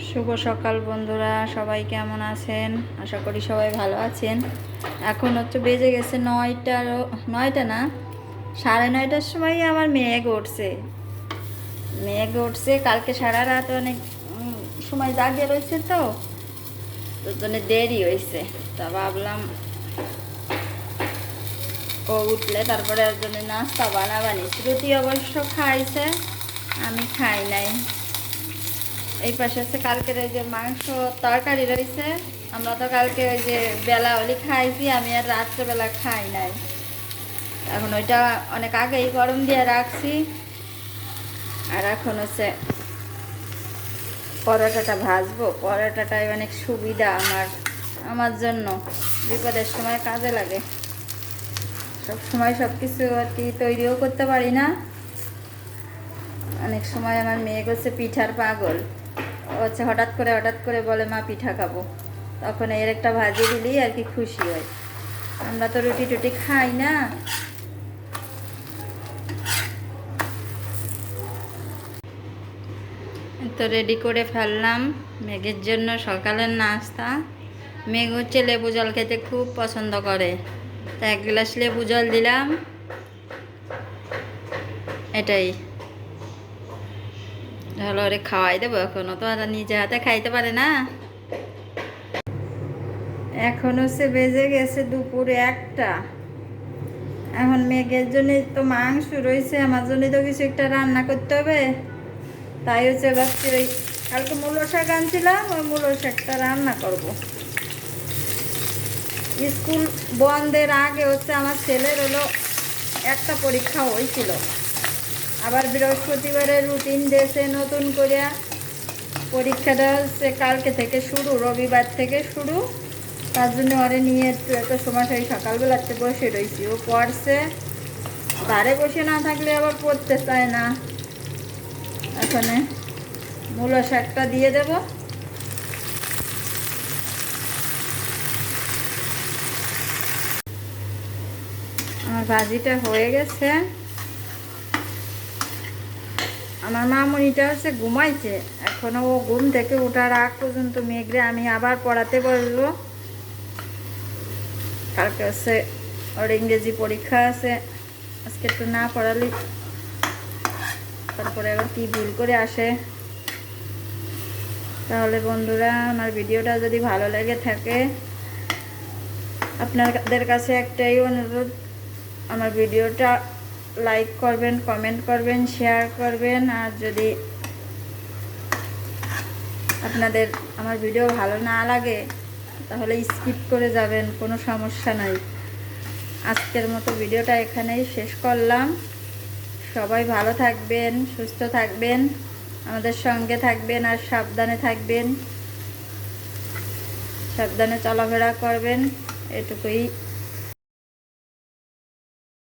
শুভ সকাল বন্ধুরা, সবাই কেমন আছেন? আশা করি সবাই ভালো আছেন। এখন হচ্ছে বেজে গেছে নয়টা না, 9:30টার সময় আমার মেঘ উঠছে। কালকে সারা রাত অনেক সময় জাগিয়ে রয়েছে, তো তোর জন্য দেরি হয়েছে। তা ভাবলাম ও উঠলে তারপরে ওর জন্য নাস্তা বানাবানি। শ্রুতি অবশ্য খাইছে, আমি খাই নাই। এই পাশে আছে কালকের ওই যে মাংস তরকারি রয়েছে। আমরা তো কালকে ওই যে বেলা হলি খাইছি, আমি আর রাত্রেবেলা খাই নাই। এখন ওইটা অনেক আগেই গরম দিয়ে রাখছি। আর এখন হচ্ছে পরোটাটা ভাজবো। পরোটাটাই অনেক সুবিধা আমার জন্য, বিপদের সময় কাজে লাগে। সব সময় সব কিছু আর কি তৈরিও করতে পারি না। অনেক সময় আমার মেয়ে হচ্ছে পিঠার পাগল। হচ্ছে হঠাৎ করে বলে মা পিঠা খাবো, তখন এর একটা ভাজি দিলেই আর কি খুশি হয়। আমরা তো রুটি টুটি খাই না। তো রেডি করে ফেললাম মেঘের জন্য সকালের নাস্তা। মেঘ হচ্ছে লেবু জল খেতে খুব পছন্দ করে, তা 1 গ্লাস লেবু জল দিলাম। এটাই হলো, ওরে খাওয়াই দেবো। এখনও তো আর নিজে হাতে খাইতে পারে না। এখন হচ্ছে বেজে গেছে দুপুর 1টা। এখন মেঘের জন্য তো মাংস রয়েছে, আমার জন্য তো কিছু একটা রান্না করতে হবে। তাই হচ্ছে ভাবছি ওই কালকে মূলো শাক আনছিলাম, ওই মূলো শাকটা রান্না করব। স্কুল বন্ধের আগে হচ্ছে আমার ছেলের হলো একটা পরীক্ষা হয়েছিল। আবার বৃহস্পতিবারের রুটিন দিয়েছে নতুন করে। পরীক্ষাটা হচ্ছে কালকে থেকে শুরু, রবিবার থেকে শুরু। তার জন্য ওরে নিয়ে একটু এত সময় সেই সকালবেলাতে বসে রয়েছি। ও পড়ছে, ধারে বসে না থাকলে আবার পড়তে চায় না। এখানে মূলো শাকটা দিয়ে দেব। আমার ভাজিটা হয়ে গেছে। আমার মামুনিটা হচ্ছে ঘুমাইছে এখনো। ও ঘুম থেকে ওঠার আগ পর্যন্ত মেঘরে আমি আবার পড়াতে বসবো। কালকে হচ্ছে ওর ইংরেজি পরীক্ষা আছে, আজকে একটু না পড়ালি তারপরে আবার কি ভুল করে আসে। তাহলে বন্ধুরা, আমার ভিডিওটা যদি ভালো লেগে থাকে, আপনাদের কাছে একটাই অনুরোধ, আমার ভিডিওটা লাইক করবেন, কমেন্ট করবেন, শেয়ার করবেন। আর যদি আপনাদের আমার ভিডিও ভালো না লাগে তাহলে স্কিপ করে যাবেন, কোনো সমস্যা নাই। আজকের মতো ভিডিওটা এখানেই শেষ করলাম। সবাই ভালো থাকবেন, সুস্থ থাকবেন, আমাদের সঙ্গে থাকবেন আর সাবধানে থাকবেন, সাবধানে চলাফেরা করবেন, এটুকুই